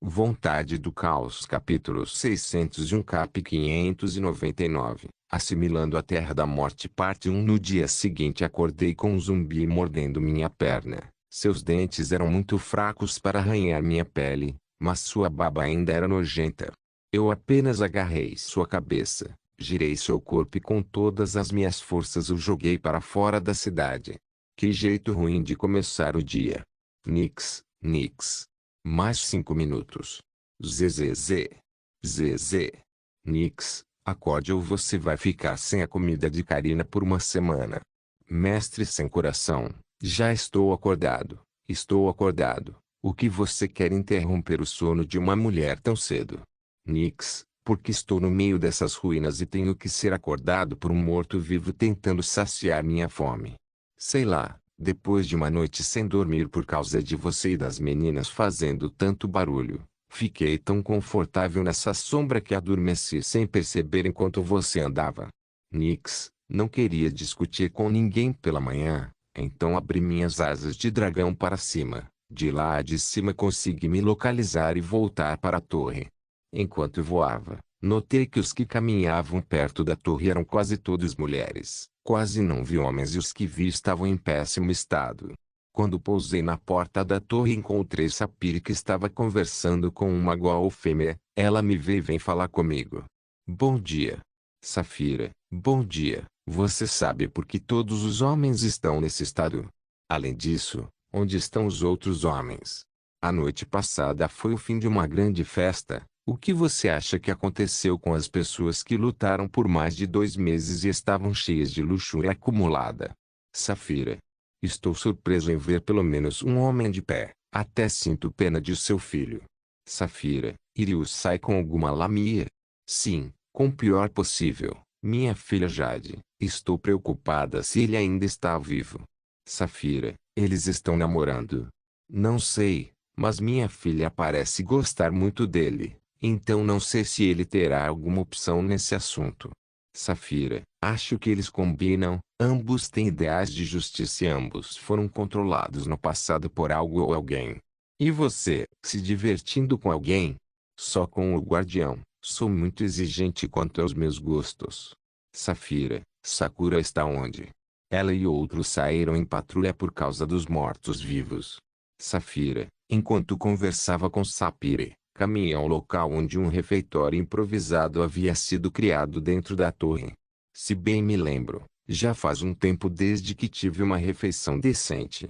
Vontade do Caos capítulo 601 cap 599 Assimilando a Terra da Morte parte 1 No dia seguinte acordei com um zumbi mordendo minha perna. Seus dentes eram muito fracos para arranhar minha pele, mas sua baba ainda era nojenta. Eu apenas agarrei sua cabeça, girei seu corpo e com todas as minhas forças o joguei para fora da cidade. Que jeito ruim de começar o dia. Nix, Nix. Mais 5 minutos. ZZZ. ZZ. Nix, acorde ou você vai ficar sem a comida de Karina por uma semana. Mestre sem coração, já estou acordado. Estou acordado. O que você quer interromper o sono de uma mulher tão cedo? Nix, porque estou no meio dessas ruínas e tenho que ser acordado por um morto-vivo tentando saciar minha fome. Sei lá. Depois de uma noite sem dormir por causa de você e das meninas fazendo tanto barulho, fiquei tão confortável nessa sombra que adormeci sem perceber enquanto você andava. Nix, não queria discutir com ninguém pela manhã, então abri minhas asas de dragão para cima. De lá de cima consegui me localizar e voltar para a torre. Enquanto voava, notei que os que caminhavam perto da torre eram quase todos mulheres. Quase não vi homens e os que vi estavam em péssimo estado. Quando pousei na porta da torre encontrei Sapphire que estava conversando com uma Ghoul fêmea. Ela me veio e vem falar comigo. Bom dia. Sapphire, bom dia. Você sabe por que todos os homens estão nesse estado? Além disso, onde estão os outros homens? A noite passada foi o fim de uma grande festa. O que você acha que aconteceu com as pessoas que lutaram por mais de 2 meses e estavam cheias de luxúria acumulada? Sapphire. Estou surpreso em ver pelo menos um homem de pé. Até sinto pena de seu filho. Sapphire. Irius sai com alguma lamia? Sim, com o pior possível. Minha filha Jade. Estou preocupada se ele ainda está vivo. Sapphire. Eles estão namorando? Não sei, mas minha filha parece gostar muito dele. Então não sei se ele terá alguma opção nesse assunto. Sapphire, acho que eles combinam, ambos têm ideais de justiça e ambos foram controlados no passado por algo ou alguém. E você, se divertindo com alguém? Só com o guardião, sou muito exigente quanto aos meus gostos. Sapphire, Sakura está onde? Ela e outros saíram em patrulha por causa dos mortos-vivos. Sapphire, enquanto conversava com Sapphire, caminhei ao local onde um refeitório improvisado havia sido criado dentro da torre. Se bem me lembro, já faz um tempo desde que tive uma refeição decente.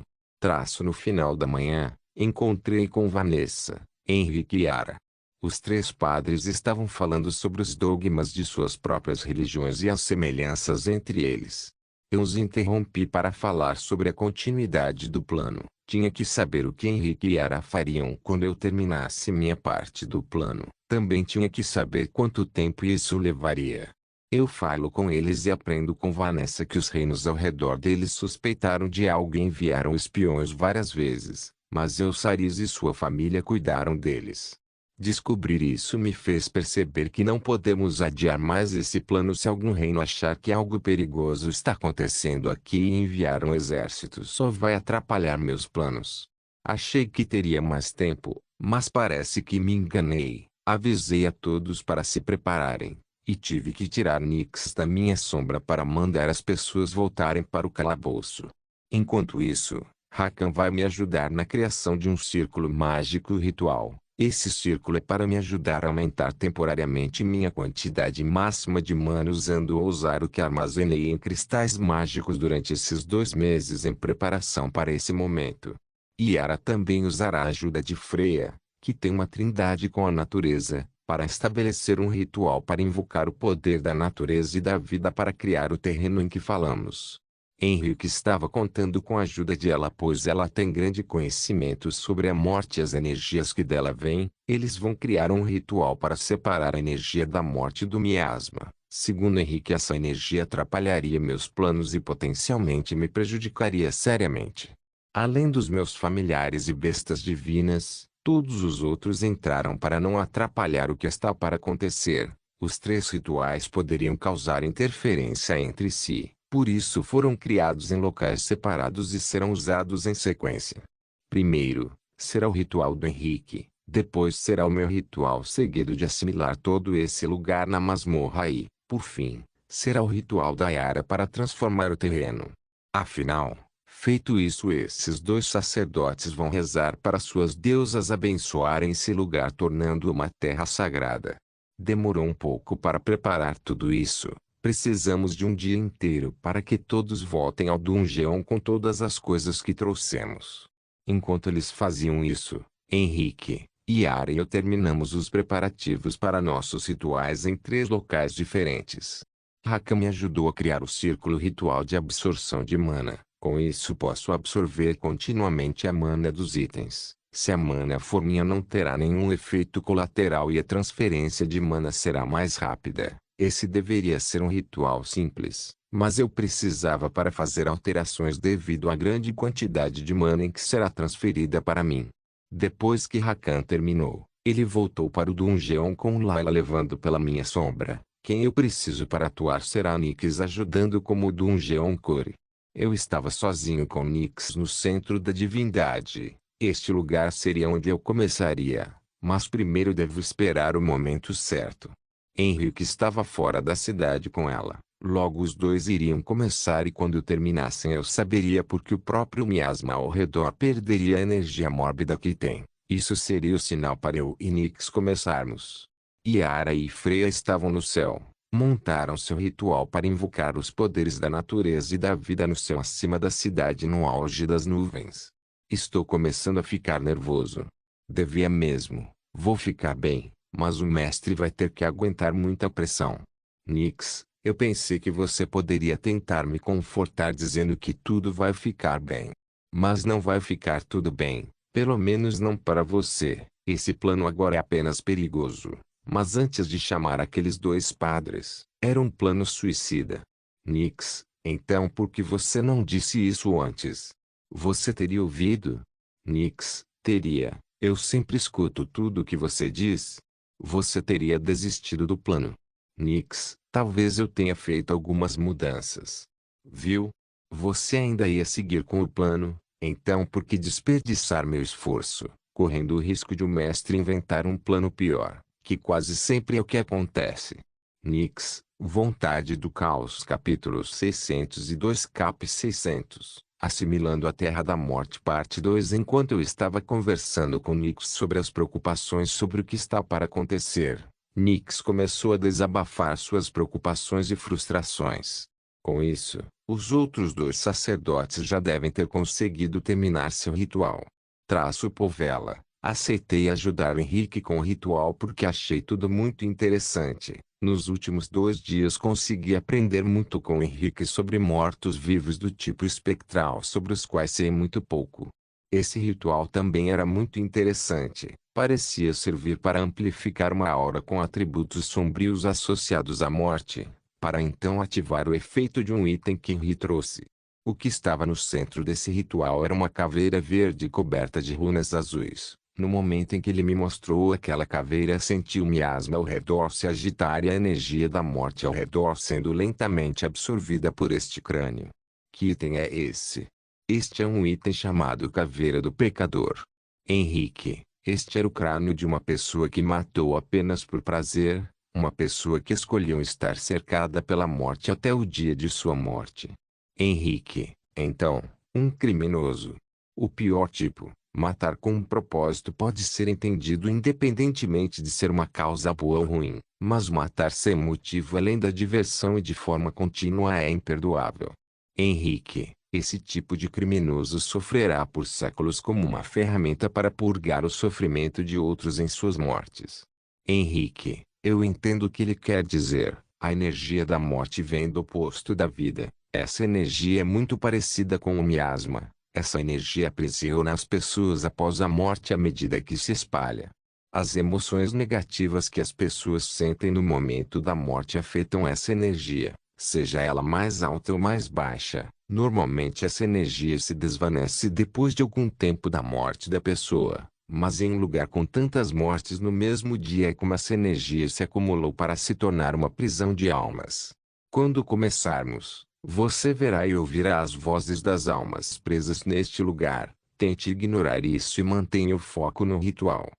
No final da manhã, encontrei com Vanessa, Henrique e Yara. Os 3 padres estavam falando sobre os dogmas de suas próprias religiões e as semelhanças entre eles. Eu os interrompi para falar sobre a continuidade do plano. Tinha que saber o que Henrique e Yara fariam quando eu terminasse minha parte do plano. Também tinha que saber quanto tempo isso levaria. Eu falo com eles e aprendo com Vanessa que os reinos ao redor deles suspeitaram de algo e enviaram espiões várias vezes, mas Elsaris e sua família cuidaram deles. Descobrir isso me fez perceber que não podemos adiar mais esse plano se algum reino achar que algo perigoso está acontecendo aqui e enviar um exército só vai atrapalhar meus planos. Achei que teria mais tempo, mas parece que me enganei. Avisei a todos para se prepararem, e tive que tirar Nix da minha sombra para mandar as pessoas voltarem para o calabouço. Enquanto isso, Rakan vai me ajudar na criação de um círculo mágico ritual. Esse círculo é para me ajudar a aumentar temporariamente minha quantidade máxima de mana usando ou usar o que armazenei em cristais mágicos durante esses 2 meses em preparação para esse momento. Yara também usará a ajuda de Freya, que tem uma trindade com a natureza, para estabelecer um ritual para invocar o poder da natureza e da vida para criar o terreno em que falamos. Henrique estava contando com a ajuda de ela pois ela tem grande conhecimento sobre a morte e as energias que dela vêm. Eles vão criar um ritual para separar a energia da morte do miasma. Segundo Henrique, essa energia atrapalharia meus planos e potencialmente me prejudicaria seriamente. Além dos meus familiares e bestas divinas, todos os outros entraram para não atrapalhar o que está para acontecer. Os 3 rituais poderiam causar interferência entre si. Por isso foram criados em locais separados e serão usados em sequência. Primeiro, será o ritual do Henrique, Depois será o meu ritual seguido de assimilar todo esse lugar na masmorra e, por fim, será o ritual da Yara para transformar o terreno. Afinal, feito isso, esses dois sacerdotes vão rezar para suas deusas abençoarem esse lugar, tornando-o uma terra sagrada. Demorou um pouco para preparar tudo isso. Precisamos de um dia inteiro para que todos voltem ao dungeon com todas as coisas que trouxemos. Enquanto eles faziam isso, Henrique, Yara e eu terminamos os preparativos para nossos rituais em 3 locais diferentes. Rakan me ajudou a criar o círculo ritual de absorção de mana. Com isso posso absorver continuamente a mana dos itens. Se a mana for minha, não terá nenhum efeito colateral e a transferência de mana será mais rápida. Esse deveria ser um ritual simples, mas eu precisava para fazer alterações devido à grande quantidade de mana em que será transferida para mim. Depois que Rakan terminou, ele voltou para o dungeon com Layla levando pela minha sombra. Quem eu preciso para atuar será Nyx ajudando como Dungeon Core. Eu estava sozinho com Nyx no centro da divindade. Este lugar seria onde eu começaria, mas primeiro devo esperar o momento certo. Henrique estava fora da cidade com ela. Logo os dois iriam começar e quando terminassem eu saberia porque o próprio miasma ao redor perderia a energia mórbida que tem. Isso seria o sinal para eu e Nyx começarmos. Yara e Freya estavam no céu. Montaram seu ritual para invocar os poderes da natureza e da vida no céu acima da cidade no auge das nuvens. Estou começando a ficar nervoso. Devia mesmo. Vou ficar bem, mas o mestre vai ter que aguentar muita pressão. Nyx, eu pensei que você poderia tentar me confortar dizendo que tudo vai ficar bem. Mas não vai ficar tudo bem, pelo menos não para você. Esse plano agora é apenas perigoso. Mas antes de chamar aqueles 2 padres, era um plano suicida. Nyx, então por que você não disse isso antes? Você teria ouvido? Nyx, teria. Eu sempre escuto tudo o que você diz. Você teria desistido do plano. Nyx, talvez eu tenha feito algumas mudanças. Viu? Você ainda ia seguir com o plano, então por que desperdiçar meu esforço, correndo o risco de o mestre inventar um plano pior? Que quase sempre é o que acontece. Nyx, Vontade do Caos capítulo 602 cap 600, Assimilando a Terra da Morte parte 2. Enquanto eu estava conversando com Nyx sobre as preocupações sobre o que está para acontecer, Nyx começou a desabafar suas preocupações e frustrações. Com isso, os outros 2 sacerdotes já devem ter conseguido terminar seu ritual. Traço Povela. Aceitei ajudar Henrique com o ritual porque achei tudo muito interessante. Nos últimos 2 dias consegui aprender muito com Henrique sobre mortos-vivos do tipo espectral sobre os quais sei muito pouco. Esse ritual também era muito interessante. Parecia servir para amplificar uma aura com atributos sombrios associados à morte, para então ativar o efeito de um item que Henrique trouxe. O que estava no centro desse ritual era uma caveira verde coberta de runas azuis. No momento em que ele me mostrou aquela caveira, senti o miasma ao redor se agitar e a energia da morte ao redor sendo lentamente absorvida por este crânio. Que item é esse? Este é um item chamado Caveira do Pecador. Henrique, este era o crânio de uma pessoa que matou apenas por prazer, uma pessoa que escolheu estar cercada pela morte até o dia de sua morte. Henrique, então, um criminoso. O pior tipo. Matar com um propósito pode ser entendido independentemente de ser uma causa boa ou ruim, mas matar sem motivo além da diversão e de forma contínua é imperdoável. Henrique, esse tipo de criminoso sofrerá por séculos como uma ferramenta para purgar o sofrimento de outros em suas mortes. Henrique, eu entendo o que ele quer dizer. A energia da morte vem do oposto da vida. Essa energia é muito parecida com o miasma. Essa energia aprisiona as pessoas após a morte à medida que se espalha. As emoções negativas que as pessoas sentem no momento da morte afetam essa energia, seja ela mais alta ou mais baixa. Normalmente essa energia se desvanece depois de algum tempo da morte da pessoa, mas em um lugar com tantas mortes no mesmo dia é como essa energia se acumulou para se tornar uma prisão de almas. Quando começarmos, você verá e ouvirá as vozes das almas presas neste lugar. Tente ignorar isso e mantenha o foco no ritual.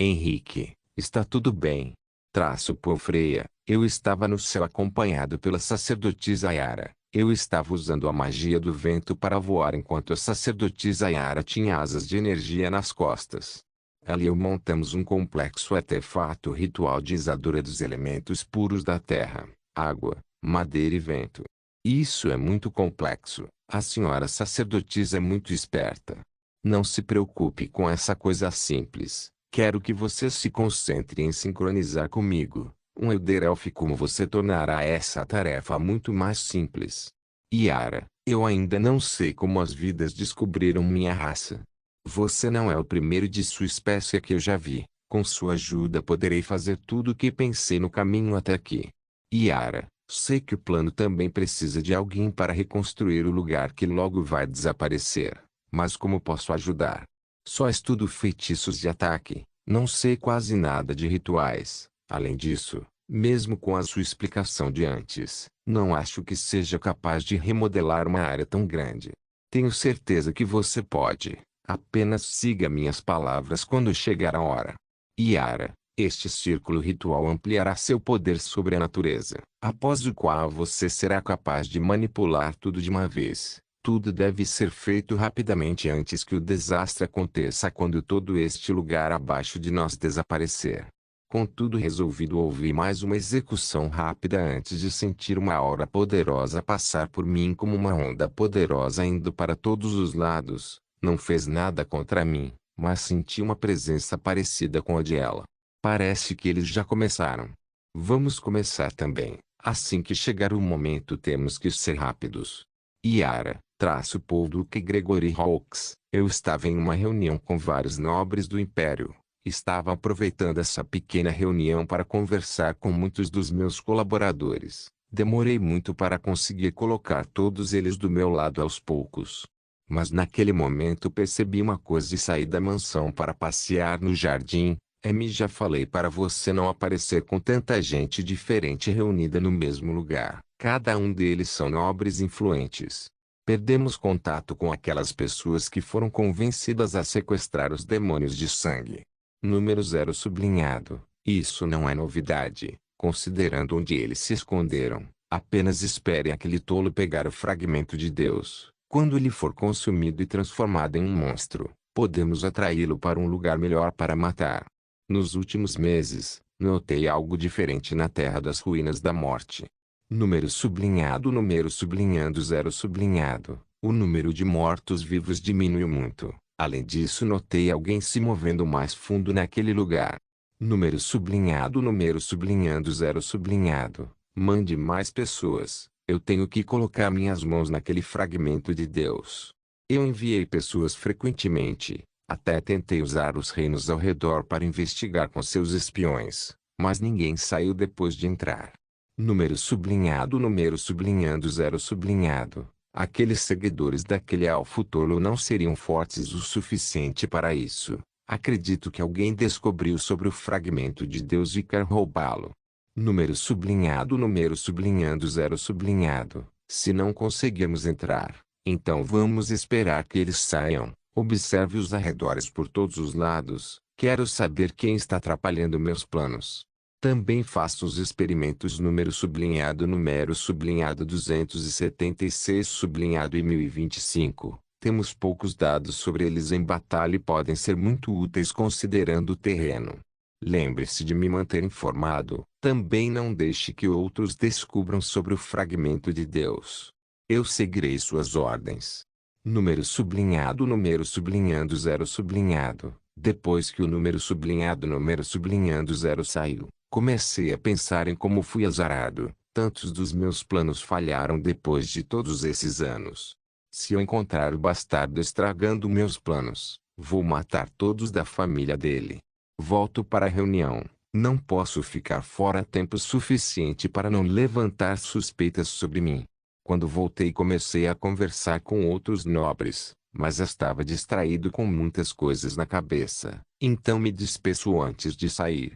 Henrique, está tudo bem. Traço por Freia, eu estava no céu acompanhado pela sacerdotisa Yara. Eu estava usando a magia do vento para voar enquanto a sacerdotisa Yara tinha asas de energia nas costas. Ela e eu montamos um complexo artefato ritual de isadora dos elementos puros da terra, água, madeira e vento. Isso é muito complexo. A senhora sacerdotisa é muito esperta. Não se preocupe com essa coisa simples. Quero que você se concentre em sincronizar comigo. Um Elder Elf como você tornará essa tarefa muito mais simples. Yara, eu ainda não sei como as vidas descobriram minha raça. Você não é o primeiro de sua espécie que eu já vi. Com sua ajuda poderei fazer tudo o que pensei no caminho até aqui. Yara, sei que o plano também precisa de alguém para reconstruir o lugar que logo vai desaparecer. Mas como posso ajudar? Só estudo feitiços de ataque, não sei quase nada de rituais. Além disso, mesmo com a sua explicação de antes, não acho que seja capaz de remodelar uma área tão grande. Tenho certeza que você pode. Apenas siga minhas palavras quando chegar a hora. Yara, este círculo ritual ampliará seu poder sobre a natureza, após o qual você será capaz de manipular tudo de uma vez. Tudo deve ser feito rapidamente antes que o desastre aconteça quando todo este lugar abaixo de nós desaparecer. Com tudo resolvido, houve mais uma execução rápida antes de sentir uma aura poderosa passar por mim como uma onda poderosa indo para todos os lados. Não fez nada contra mim, mas senti uma presença parecida com a de ela. Parece que eles já começaram. Vamos começar também. Assim que chegar o momento temos que ser rápidos. Yara, Paul Duque Gregory Hawks, eu estava em uma reunião com vários nobres do Império. Estava aproveitando essa pequena reunião para conversar com muitos dos meus colaboradores. Demorei muito para conseguir colocar todos eles do meu lado aos poucos. Mas naquele momento percebi uma coisa e saí da mansão para passear no jardim. Já falei para você não aparecer com tanta gente diferente reunida no mesmo lugar. Cada um deles são nobres influentes. Perdemos contato com aquelas pessoas que foram convencidas a sequestrar os demônios de sangue. Número 0 sublinhado. Isso não é novidade, considerando onde eles se esconderam. Apenas espere aquele tolo pegar o fragmento de Deus. Quando ele for consumido e transformado em um monstro, podemos atraí-lo para um lugar melhor para matar. Nos últimos meses, notei algo diferente na Terra das Ruínas da Morte. Número sublinhando 0 sublinhado. O número de mortos-vivos diminuiu muito. Além disso, notei alguém se movendo mais fundo naquele lugar. Número sublinhando 0 sublinhado. Mande mais pessoas. Eu tenho que colocar minhas mãos naquele fragmento de Deus. Eu enviei pessoas frequentemente. Até tentei usar os reinos ao redor para investigar com seus espiões. Mas ninguém saiu depois de entrar. Número sublinhando 0 sublinhado. Aqueles seguidores daquele elfo tolo não seriam fortes o suficiente para isso. Acredito que alguém descobriu sobre o fragmento de Deus e quer roubá-lo. Número sublinhando 0 sublinhado. Se não conseguirmos entrar, então vamos esperar que eles saiam. Observe os arredores por todos os lados. Quero saber quem está atrapalhando meus planos. Também faço os experimentos número sublinhado 276 sublinhado e 1025. Temos poucos dados sobre eles em batalha e podem ser muito úteis considerando o terreno. Lembre-se de me manter informado. Também não deixe que outros descubram sobre o fragmento de Deus. Eu seguirei suas ordens. Número sublinhando 0 sublinhado. Depois que o número sublinhado 0 saiu, comecei a pensar em como fui azarado. Tantos dos meus planos falharam depois de todos esses anos. Se eu encontrar o bastardo estragando meus planos, vou matar todos da família dele. Volto para a reunião. Não posso ficar fora tempo suficiente para não levantar suspeitas sobre mim. Quando voltei comecei a conversar com outros nobres, mas estava distraído com muitas coisas na cabeça. Então me despeço antes de sair.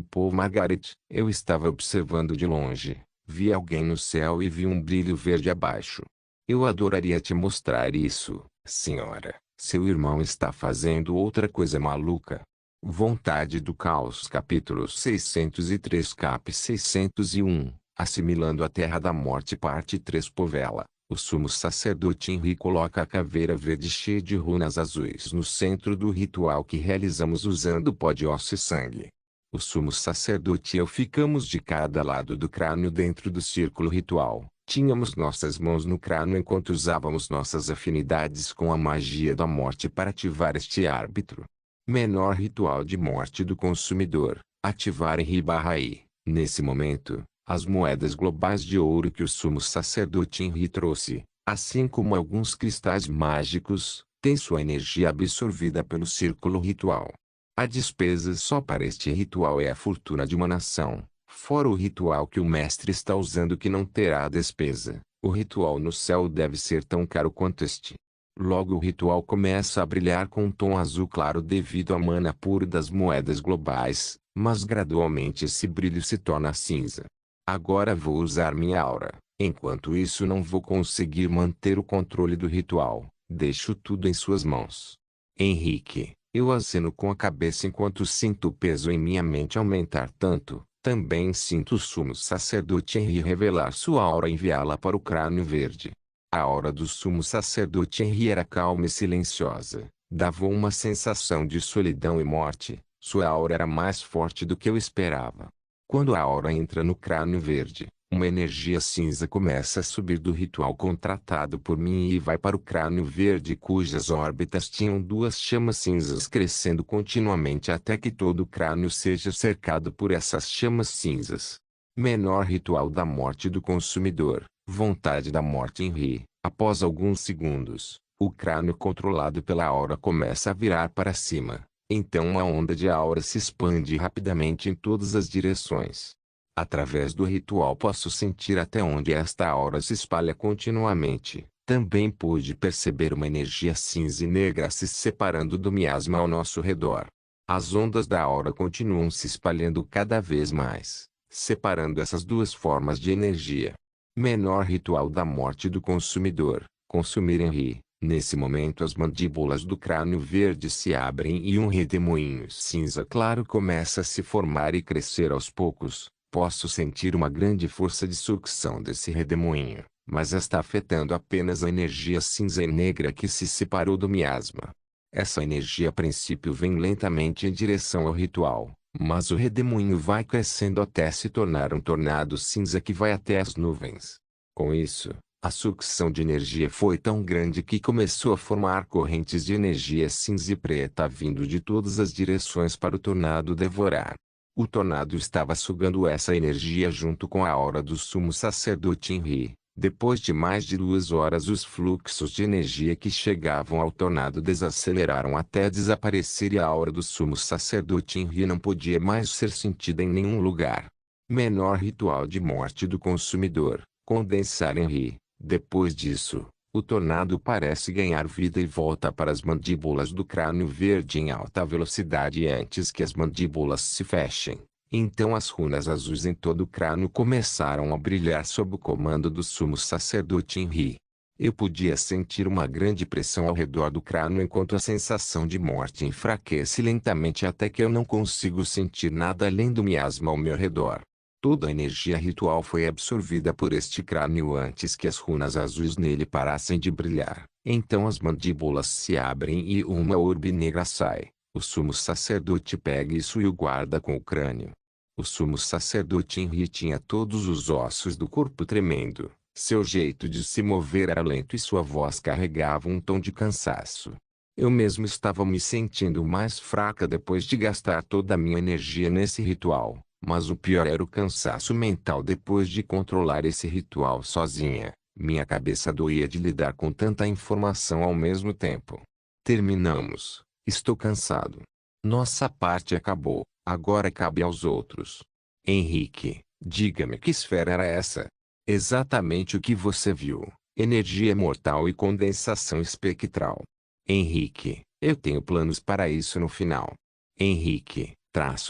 Paul Margaret, eu estava observando de longe. Vi alguém no céu e vi um brilho verde abaixo. Eu adoraria te mostrar isso, senhora. Seu irmão está fazendo outra coisa maluca. Vontade do Caos capítulo 603 cap 601, Assimilando a Terra da Morte parte 3 Povela. O sumo sacerdote Henri coloca a caveira verde cheia de runas azuis no centro do ritual que realizamos usando pó de osso e sangue. O sumo sacerdote e eu ficamos de cada lado do crânio dentro do círculo ritual. Tínhamos nossas mãos no crânio enquanto usávamos nossas afinidades com a magia da morte para ativar este árbitro. Menor ritual de morte do consumidor. Ativar Henri/I. Nesse momento, as moedas globais de ouro que o sumo sacerdote Henri trouxe, assim como alguns cristais mágicos, têm sua energia absorvida pelo círculo ritual. A despesa só para este ritual é a fortuna de uma nação, fora o ritual que o mestre está usando que não terá despesa. O ritual no céu deve ser tão caro quanto este. Logo o ritual começa a brilhar com um tom azul claro devido à mana pura das moedas globais, mas gradualmente esse brilho se torna cinza. Agora vou usar minha aura. Enquanto isso não vou conseguir manter o controle do ritual. Deixo tudo em suas mãos. Henrique, eu aceno com a cabeça enquanto sinto o peso em minha mente aumentar tanto. Também sinto o sumo sacerdote Henri revelar sua aura e enviá-la para o crânio verde. A aura do sumo sacerdote Henri era calma e silenciosa. Dava uma sensação de solidão e morte. Sua aura era mais forte do que eu esperava. Quando a aura entra no crânio verde, uma energia cinza começa a subir do ritual contratado por mim e vai para o crânio verde cujas órbitas tinham duas chamas cinzas crescendo continuamente até que todo o crânio seja cercado por essas chamas cinzas. Menor ritual da morte do consumidor. Vontade da morte Henri. Após alguns segundos, o crânio controlado pela aura começa a virar para cima. Então uma onda de aura se expande rapidamente em todas as direções. Através do ritual posso sentir até onde esta aura se espalha continuamente. Também pude perceber uma energia cinza e negra se separando do miasma ao nosso redor. As ondas da aura continuam se espalhando cada vez mais, separando essas duas formas de energia. Menor ritual da morte do consumidor. Consumir Henri. Nesse momento as mandíbulas do crânio verde se abrem e um redemoinho cinza claro começa a se formar e crescer aos poucos. Posso sentir uma grande força de sucção desse redemoinho, mas está afetando apenas a energia cinza e negra que se separou do miasma. Essa energia a princípio vem lentamente em direção ao ritual, mas o redemoinho vai crescendo até se tornar um tornado cinza que vai até as nuvens. Com isso, a sucção de energia foi tão grande que começou a formar correntes de energia cinza e preta vindo de todas as direções para o tornado devorar. O tornado estava sugando essa energia junto com a aura do sumo sacerdote Henri. Depois de mais de 2 horas os fluxos de energia que chegavam ao tornado desaceleraram até desaparecer e a aura do sumo sacerdote Henri não podia mais ser sentida em nenhum lugar. Menor ritual de morte do consumidor. Condensar Henri. Depois disso, o tornado parece ganhar vida e volta para as mandíbulas do crânio verde em alta velocidade antes que as mandíbulas se fechem. Então as runas azuis em todo o crânio começaram a brilhar sob o comando do sumo sacerdote Henri. Eu podia sentir uma grande pressão ao redor do crânio enquanto a sensação de morte enfraquece lentamente até que eu não consigo sentir nada além do miasma ao meu redor. Toda a energia ritual foi absorvida por este crânio antes que as runas azuis nele parassem de brilhar. Então as mandíbulas se abrem e uma orbe negra sai. O sumo sacerdote pega isso e o guarda com o crânio. O sumo sacerdote Henri tinha todos os ossos do corpo tremendo. Seu jeito de se mover era lento e sua voz carregava um tom de cansaço. Eu mesmo estava me sentindo mais fraca depois de gastar toda a minha energia nesse ritual. Mas o pior era o cansaço mental depois de controlar esse ritual sozinha. Minha cabeça doía de lidar com tanta informação ao mesmo tempo. Terminamos. Estou cansado. Nossa parte acabou. Agora cabe aos outros. Henrique, diga-me que esfera era essa? Exatamente o que você viu. Energia mortal e condensação espectral. Henrique, eu tenho planos para isso no final. Henrique,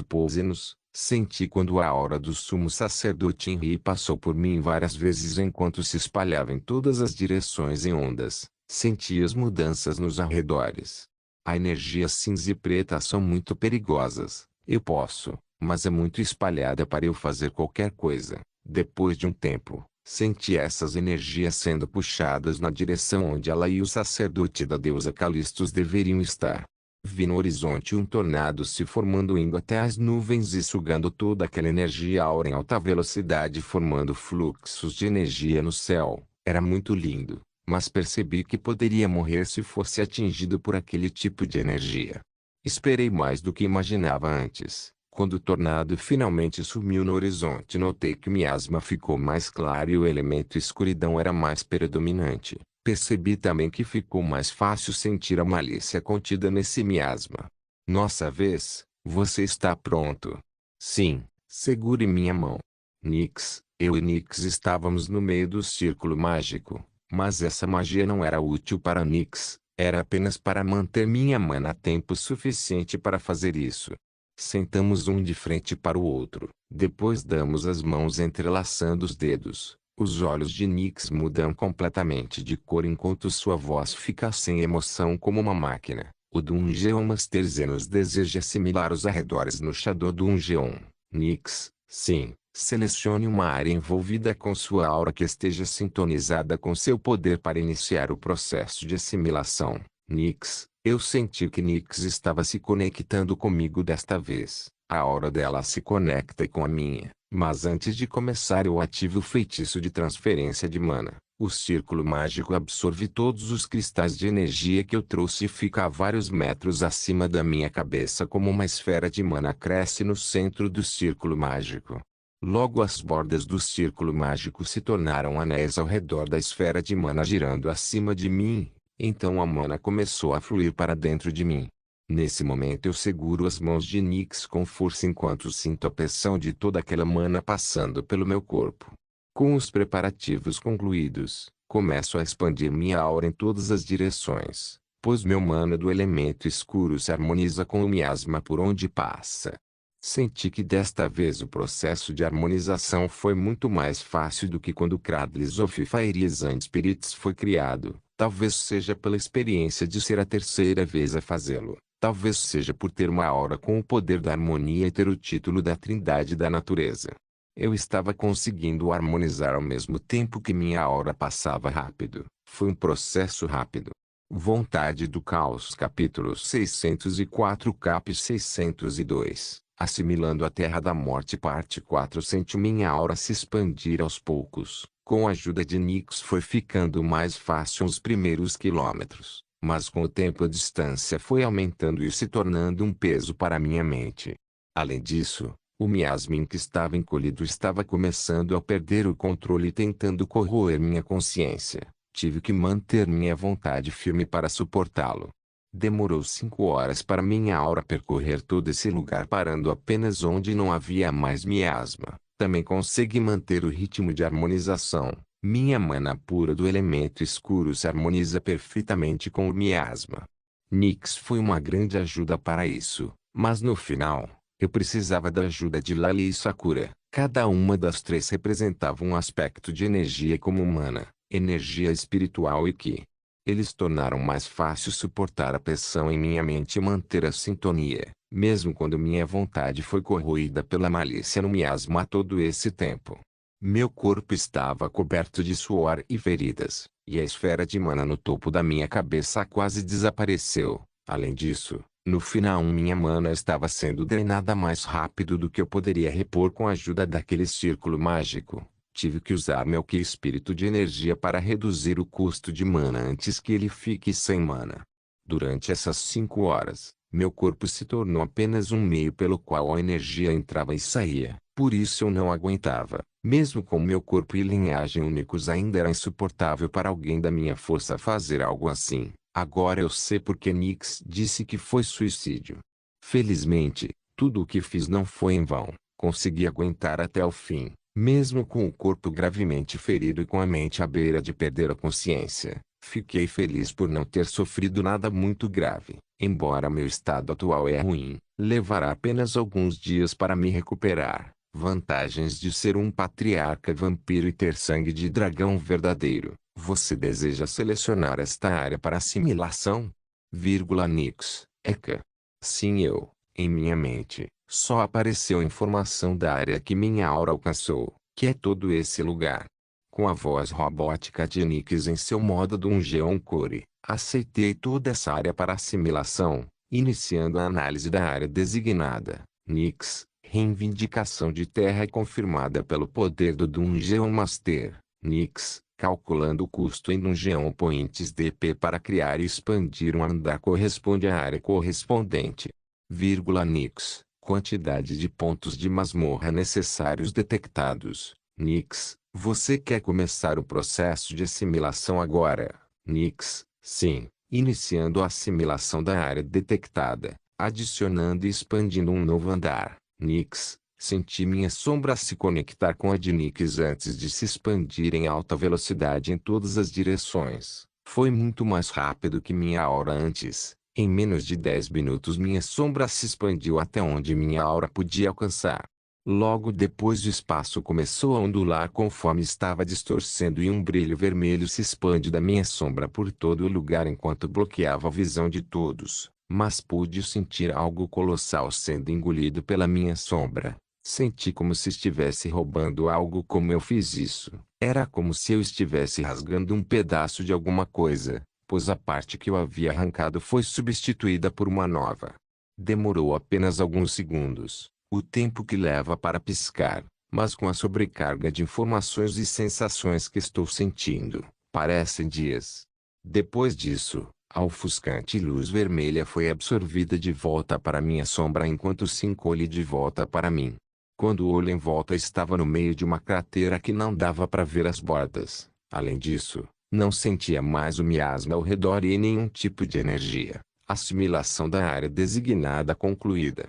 pose-nos. Senti quando a aura do sumo sacerdote Henri passou por mim várias vezes enquanto se espalhava em todas as direções em ondas. Senti as mudanças nos arredores. A energia cinza e preta são muito perigosas. Eu posso, mas é muito espalhada para eu fazer qualquer coisa. Depois de um tempo, senti essas energias sendo puxadas na direção onde ela e o sacerdote da deusa Calistos deveriam estar. Vi no horizonte um tornado se formando indo até as nuvens e sugando toda aquela energia aura em alta velocidade formando fluxos de energia no céu. Era muito lindo, mas percebi que poderia morrer se fosse atingido por aquele tipo de energia. Esperei mais do que imaginava antes. Quando o tornado finalmente sumiu no horizonte, notei que o miasma ficou mais claro e o elemento escuridão era mais predominante. Percebi também que ficou mais fácil sentir a malícia contida nesse miasma. Nossa vez, você está pronto? Sim, segure minha mão. Nix, eu e Nix estávamos no meio do círculo mágico, mas essa magia não era útil para Nix, era apenas para manter minha mana tempo suficiente para fazer isso. Sentamos um de frente para o outro, depois damos as mãos entrelaçando os dedos. Os olhos de Nix mudam completamente de cor enquanto sua voz fica sem emoção como uma máquina. O Dungeon Master Zenos deseja assimilar os arredores no Shadow Dungeon. Nix, sim, selecione uma área envolvida com sua aura que esteja sintonizada com seu poder para iniciar o processo de assimilação. Nix, eu senti que Nix estava se conectando comigo desta vez. A aura dela se conecta com a minha. Mas antes de começar eu ativo o feitiço de transferência de mana. O círculo mágico absorve todos os cristais de energia que eu trouxe e fica a vários metros acima da minha cabeça como uma esfera de mana cresce no centro do círculo mágico. Logo as bordas do círculo mágico se tornaram anéis ao redor da esfera de mana girando acima de mim. Então a mana começou a fluir para dentro de mim. Nesse momento eu seguro as mãos de Nix com força enquanto sinto a pressão de toda aquela mana passando pelo meu corpo. Com os preparativos concluídos, começo a expandir minha aura em todas as direções, pois meu mana do elemento escuro se harmoniza com o miasma por onde passa. Senti que desta vez o processo de harmonização foi muito mais fácil do que quando Cradles of Fires and Spirits foi criado. Talvez seja pela experiência de ser a terceira vez a fazê-lo. Talvez seja por ter uma aura com o poder da harmonia e ter o título da Trindade da Natureza. Eu estava conseguindo harmonizar ao mesmo tempo que minha aura passava rápido. Foi um processo rápido. Vontade do Caos capítulo 604 cap 602 Assimilando a Terra da Morte parte 4 Senti minha aura se expandir aos poucos. Com a ajuda de Nix foi ficando mais fácil os primeiros quilômetros. Mas com o tempo a distância foi aumentando e se tornando um peso para minha mente. Além disso, o miasma em que estava encolhido estava começando a perder o controle e tentando corroer minha consciência. Tive que manter minha vontade firme para suportá-lo. Demorou 5 horas para minha aura percorrer todo esse lugar parando apenas onde não havia mais miasma. Também consegui manter o ritmo de harmonização. Minha mana pura do elemento escuro se harmoniza perfeitamente com o miasma. Nix foi uma grande ajuda para isso, mas no final, eu precisava da ajuda de Lali e Sakura. Cada uma das três representava um aspecto de energia como mana, energia espiritual e ki. Eles tornaram mais fácil suportar a pressão em minha mente e manter a sintonia, mesmo quando minha vontade foi corroída pela malícia no miasma todo esse tempo. Meu corpo estava coberto de suor e feridas, e a esfera de mana no topo da minha cabeça quase desapareceu. Além disso, no final minha mana estava sendo drenada mais rápido do que eu poderia repor com a ajuda daquele círculo mágico. Tive que usar meu Ki espírito de energia para reduzir o custo de mana antes que ele fique sem mana. Durante essas 5 horas, meu corpo se tornou apenas um meio pelo qual a energia entrava e saía. Por isso eu não aguentava. Mesmo com meu corpo e linhagem únicos ainda era insuportável para alguém da minha força fazer algo assim. Agora eu sei porque Nix disse que foi suicídio. Felizmente, tudo o que fiz não foi em vão. Consegui aguentar até o fim. Mesmo com o corpo gravemente ferido e com a mente à beira de perder a consciência, fiquei feliz por não ter sofrido nada muito grave. Embora meu estado atual é ruim, levará apenas alguns dias para me recuperar. Vantagens de ser um patriarca vampiro e ter sangue de dragão verdadeiro. Você deseja selecionar esta área para assimilação? Nix, Eka. Sim, eu, em minha mente, só apareceu informação da área que minha aura alcançou, que é todo esse lugar. Com a voz robótica de Nix em seu modo Dungeon Core, aceitei toda essa área para assimilação, iniciando a análise da área designada. Nix, reivindicação de terra confirmada pelo poder do Dungeon Master. Nix, calculando o custo em Dungeon Points DP para criar e expandir um andar corresponde à área correspondente. Nix, quantidade de pontos de masmorra necessários detectados. Nix, você quer começar o processo de assimilação agora? Nix, sim, iniciando a assimilação da área detectada, adicionando e expandindo um novo andar. Nix, senti minha sombra se conectar com a de Nix antes de se expandir em alta velocidade em todas as direções. Foi muito mais rápido que minha aura antes. Em menos de 10 minutos minha sombra se expandiu até onde minha aura podia alcançar. Logo depois o espaço começou a ondular conforme estava distorcendo e um brilho vermelho se expande da minha sombra por todo o lugar enquanto bloqueava a visão de todos. Mas pude sentir algo colossal sendo engolido pela minha sombra. Senti como se estivesse roubando algo como eu fiz isso. Era como se eu estivesse rasgando um pedaço de alguma coisa, pois a parte que eu havia arrancado foi substituída por uma nova. Demorou apenas alguns segundos, o tempo que leva para piscar, mas com a sobrecarga de informações e sensações que estou sentindo, parecem dias. Depois disso, a ofuscante luz vermelha foi absorvida de volta para minha sombra enquanto se encolhe de volta para mim. Quando olho em volta estava no meio de uma cratera que não dava para ver as bordas. Além disso, não sentia mais o miasma ao redor e nenhum tipo de energia. Assimilação da área designada concluída.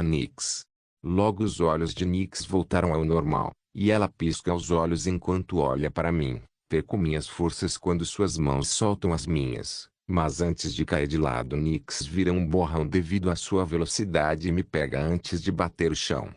Nix. Logo os olhos de Nix voltaram ao normal, e ela pisca os olhos enquanto olha para mim. Perco minhas forças quando suas mãos soltam as minhas, mas antes de cair de lado Nix vira um borrão devido à sua velocidade e me pega antes de bater o chão.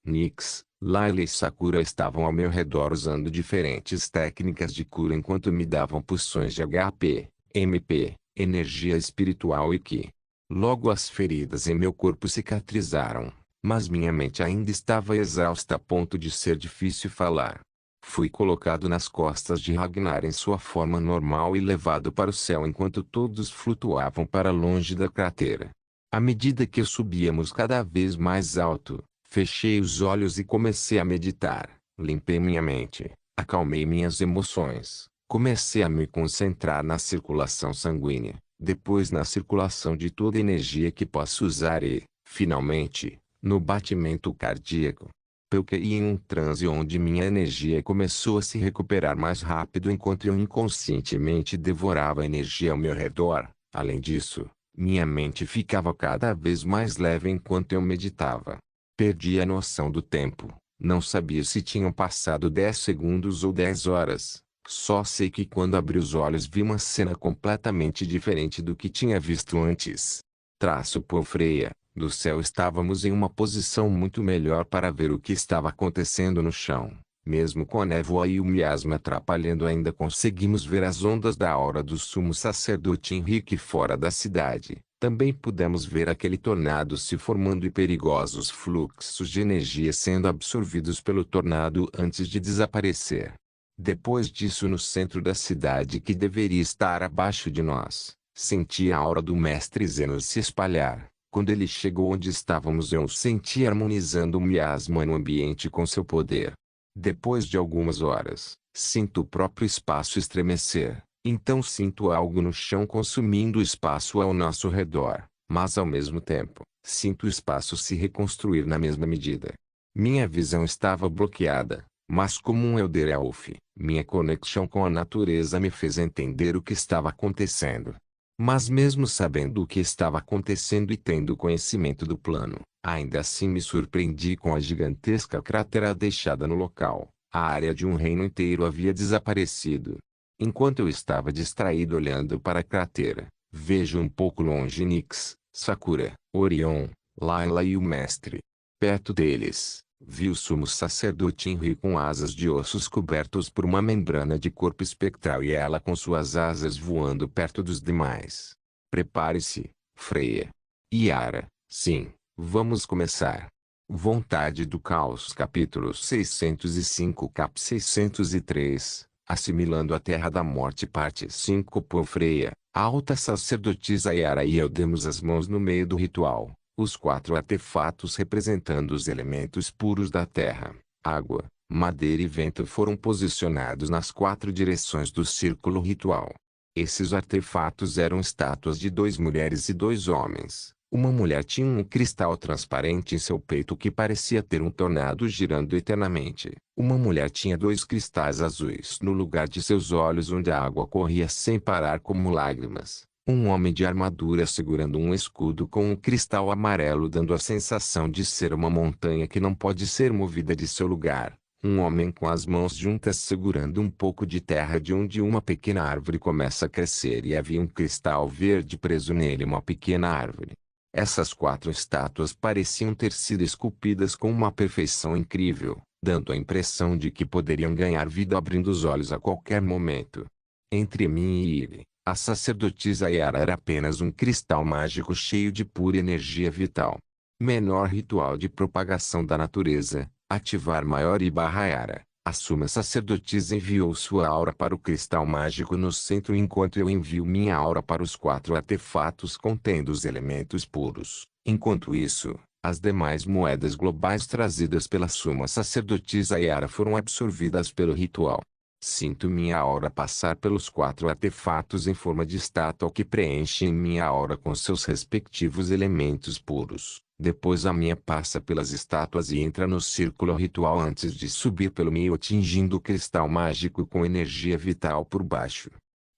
Nix, Layla e Sakura estavam ao meu redor usando diferentes técnicas de cura enquanto me davam poções de HP, MP, energia espiritual e Ki. Logo as feridas em meu corpo cicatrizaram, mas minha mente ainda estava exausta a ponto de ser difícil falar. Fui colocado nas costas de Ragnar em sua forma normal e levado para o céu enquanto todos flutuavam para longe da cratera. À medida que subíamos cada vez mais alto, fechei os olhos e comecei a meditar. Limpei minha mente, acalmei minhas emoções, comecei a me concentrar na circulação sanguínea, depois na circulação de toda a energia que posso usar e, finalmente, no batimento cardíaco. Eu caí em um transe onde minha energia começou a se recuperar mais rápido enquanto eu inconscientemente devorava a energia ao meu redor. Além disso, minha mente ficava cada vez mais leve enquanto eu meditava. Perdi a noção do tempo. Não sabia se tinham passado 10 segundos ou 10 horas. Só sei que quando abri os olhos vi uma cena completamente diferente do que tinha visto antes. Traço por freia. Do céu estávamos em uma posição muito melhor para ver o que estava acontecendo no chão. Mesmo com a névoa e o miasma atrapalhando ainda conseguimos ver as ondas da aura do sumo sacerdote Henrique fora da cidade. Também pudemos ver aquele tornado se formando e perigosos fluxos de energia sendo absorvidos pelo tornado antes de desaparecer. Depois disso no centro da cidade que deveria estar abaixo de nós, senti a aura do mestre Zenos se espalhar. Quando ele chegou onde estávamos eu o senti harmonizando o miasma no ambiente com seu poder. Depois de algumas horas, sinto o próprio espaço estremecer, então sinto algo no chão consumindo o espaço ao nosso redor, mas ao mesmo tempo, sinto o espaço se reconstruir na mesma medida. Minha visão estava bloqueada, mas como um Elder Elf, minha conexão com a natureza me fez entender o que estava acontecendo. Mas mesmo sabendo o que estava acontecendo e tendo conhecimento do plano, ainda assim me surpreendi com a gigantesca cratera deixada no local. A área de um reino inteiro havia desaparecido. Enquanto eu estava distraído olhando para a cratera, vejo um pouco longe Nix, Sakura, Orion, Layla e o mestre. Perto deles, vi o sumo sacerdote Henri com asas de ossos cobertos por uma membrana de corpo espectral e ela com suas asas voando perto dos demais. Prepare-se, Freya. Yara, sim, vamos começar. Vontade do Caos capítulo 605 cap 603, Assimilando a Terra da Morte parte 5 por Freya, a alta sacerdotisa Yara e eu demos as mãos no meio do ritual, os 4 artefatos representando os elementos puros da terra, água, madeira e vento foram posicionados nas 4 direções do círculo ritual. Esses artefatos eram estátuas de 2 mulheres e 2 homens. Uma mulher tinha um cristal transparente em seu peito que parecia ter um tornado girando eternamente. Uma mulher tinha 2 cristais azuis no lugar de seus olhos onde a água corria sem parar como lágrimas. Um homem de armadura segurando um escudo com um cristal amarelo dando a sensação de ser uma montanha que não pode ser movida de seu lugar. Um homem com as mãos juntas segurando um pouco de terra de onde uma pequena árvore começa a crescer e havia um cristal verde preso nele, uma pequena árvore. Essas 4 estátuas pareciam ter sido esculpidas com uma perfeição incrível, dando a impressão de que poderiam ganhar vida abrindo os olhos a qualquer momento. Entre mim e ele, a sacerdotisa Yara era apenas um cristal mágico cheio de pura energia vital. Menor ritual de propagação da natureza. Ativar maior e Yara. A suma sacerdotisa enviou sua aura para o cristal mágico no centro enquanto eu envio minha aura para os 4 artefatos contendo os elementos puros. Enquanto isso, as demais moedas globais trazidas pela suma sacerdotisa Yara foram absorvidas pelo ritual. Sinto minha aura passar pelos 4 artefatos em forma de estátua que preenchem minha aura com seus respectivos elementos puros. Depois a minha passa pelas estátuas e entra no círculo ritual antes de subir pelo meio atingindo o cristal mágico com energia vital por baixo.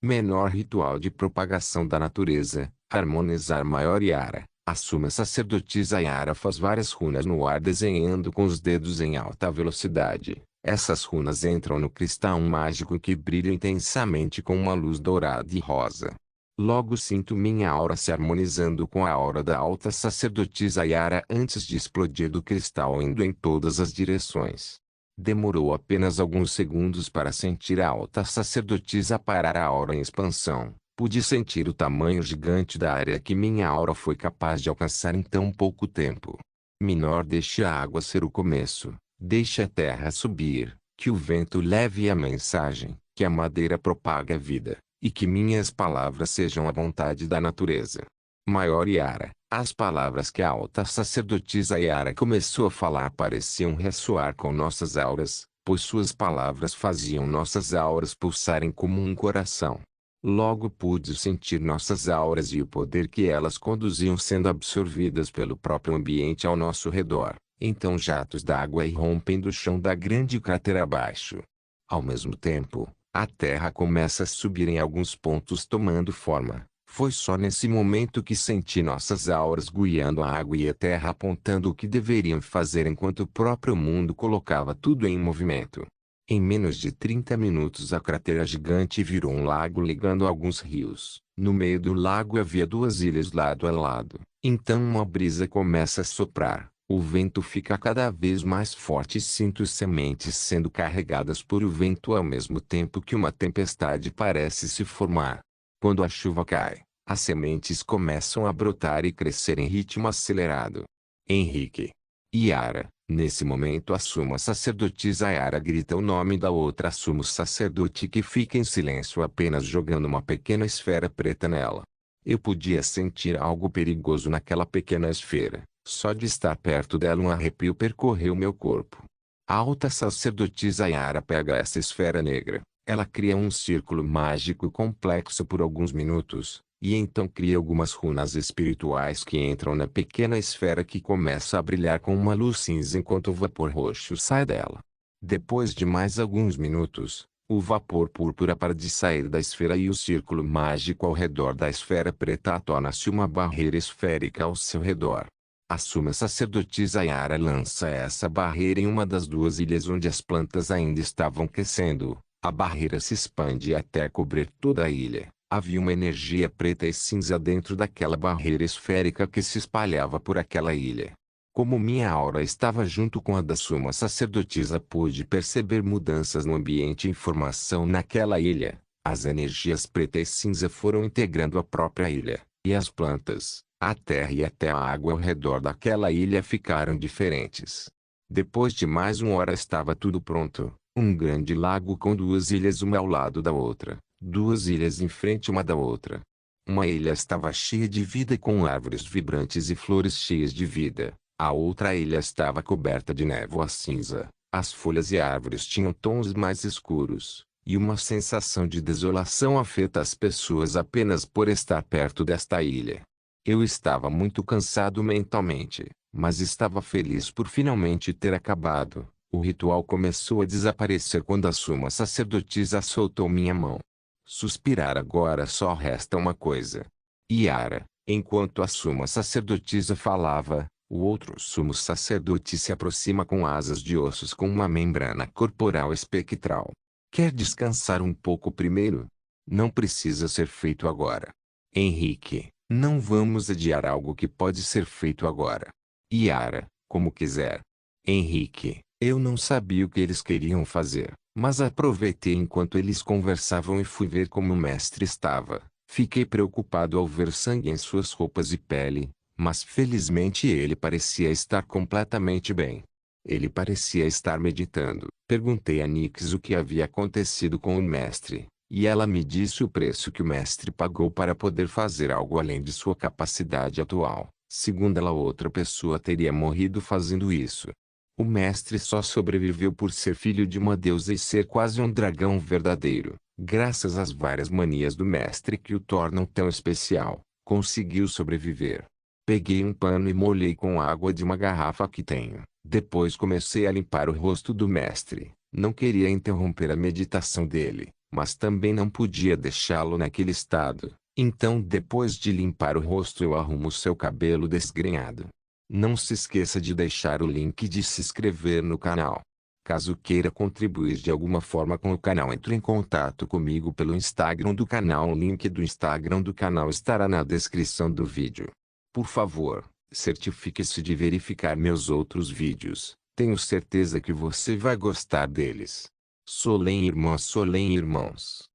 Menor ritual de propagação da natureza, harmonizar maior Yara. A suma sacerdotisa Yara faz várias runas no ar desenhando com os dedos em alta velocidade. Essas runas entram no cristal mágico que brilha intensamente com uma luz dourada e rosa. Logo sinto minha aura se harmonizando com a aura da alta sacerdotisa Yara antes de explodir do cristal indo em todas as direções. Demorou apenas alguns segundos para sentir a alta sacerdotisa parar a aura em expansão. Pude sentir o tamanho gigante da área que minha aura foi capaz de alcançar em tão pouco tempo. Menor, deixe a água ser o começo, deixe a terra subir, que o vento leve a mensagem, que a madeira propague a vida. E que minhas palavras sejam a vontade da natureza. Maior Yara, as palavras que a alta sacerdotisa Yara começou a falar pareciam ressoar com nossas auras, pois suas palavras faziam nossas auras pulsarem como um coração. Logo pude sentir nossas auras e o poder que elas conduziam sendo absorvidas pelo próprio ambiente ao nosso redor. Então jatos d'água irrompem do chão da grande cratera abaixo. Ao mesmo tempo, a terra começa a subir em alguns pontos tomando forma. Foi só nesse momento que senti nossas auras guiando a água e a terra apontando o que deveriam fazer enquanto o próprio mundo colocava tudo em movimento. Em menos de 30 minutos a cratera gigante virou um lago ligando alguns rios. No meio do lago havia 2 ilhas lado a lado. Então uma brisa começa a soprar. O vento fica cada vez mais forte e sinto sementes sendo carregadas por o vento ao mesmo tempo que uma tempestade parece se formar. Quando a chuva cai, as sementes começam a brotar e crescer em ritmo acelerado. Henrique. Yara. Nesse momento a suma sacerdotisa Yara grita o nome da outra sumo sacerdote que fica em silêncio apenas jogando uma pequena esfera preta nela. Eu podia sentir algo perigoso naquela pequena esfera. Só de estar perto dela um arrepio percorreu meu corpo. A alta sacerdotisa Yara pega essa esfera negra. Ela cria um círculo mágico complexo por alguns minutos, e então cria algumas runas espirituais que entram na pequena esfera que começa a brilhar com uma luz cinza enquanto o vapor roxo sai dela. Depois de mais alguns minutos, o vapor púrpura para de sair da esfera e o círculo mágico ao redor da esfera preta torna-se uma barreira esférica ao seu redor. A suma sacerdotisa Yara lança essa barreira em uma das 2 ilhas onde as plantas ainda estavam crescendo. A barreira se expande até cobrir toda a ilha. Havia uma energia preta e cinza dentro daquela barreira esférica que se espalhava por aquela ilha. Como minha aura estava junto com a da suma sacerdotisa, pude perceber mudanças no ambiente e informação naquela ilha. As energias preta e cinza foram integrando a própria ilha. E as plantas, a terra e até a água ao redor daquela ilha ficaram diferentes. Depois de mais uma hora estava tudo pronto. Um grande lago com duas ilhas uma ao lado da outra, duas ilhas em frente uma da outra. Uma ilha estava cheia de vida com árvores vibrantes e flores cheias de vida. A outra ilha estava coberta de névoa cinza. As folhas e árvores tinham tons mais escuros, e uma sensação de desolação afeta as pessoas apenas por estar perto desta ilha. Eu estava muito cansado mentalmente, mas estava feliz por finalmente ter acabado. O ritual começou a desaparecer quando a suma sacerdotisa soltou minha mão. Suspirar agora só resta uma coisa. Yara, enquanto a suma sacerdotisa falava, o outro sumo sacerdote se aproxima com asas de ossos com uma membrana corporal espectral. Quer descansar um pouco primeiro? Não precisa ser feito agora. Henrique, não vamos adiar algo que pode ser feito agora. Yara, como quiser. Henrique, eu não sabia o que eles queriam fazer, mas aproveitei enquanto eles conversavam e fui ver como o mestre estava. Fiquei preocupado ao ver sangue em suas roupas e pele, mas felizmente ele parecia estar completamente bem. Ele parecia estar meditando. Perguntei a Nix o que havia acontecido com o mestre, e ela me disse o preço que o mestre pagou para poder fazer algo além de sua capacidade atual. Segundo ela, outra pessoa teria morrido fazendo isso. O mestre só sobreviveu por ser filho de uma deusa e ser quase um dragão verdadeiro. Graças às várias manias do mestre que o tornam tão especial, conseguiu sobreviver. Peguei um pano e molhei com água de uma garrafa que tenho. Depois comecei a limpar o rosto do mestre. Não queria interromper a meditação dele, mas também não podia deixá-lo naquele estado. Então, depois de limpar o rosto, eu arrumo seu cabelo desgrenhado. Não se esqueça de deixar o link de se inscrever no canal. Caso queira contribuir de alguma forma com o canal, entre em contato comigo pelo Instagram do canal. O link do Instagram do canal estará na descrição do vídeo. Por favor, certifique-se de verificar meus outros vídeos. Tenho certeza que você vai gostar deles. Solem irmãs, Solem irmãos.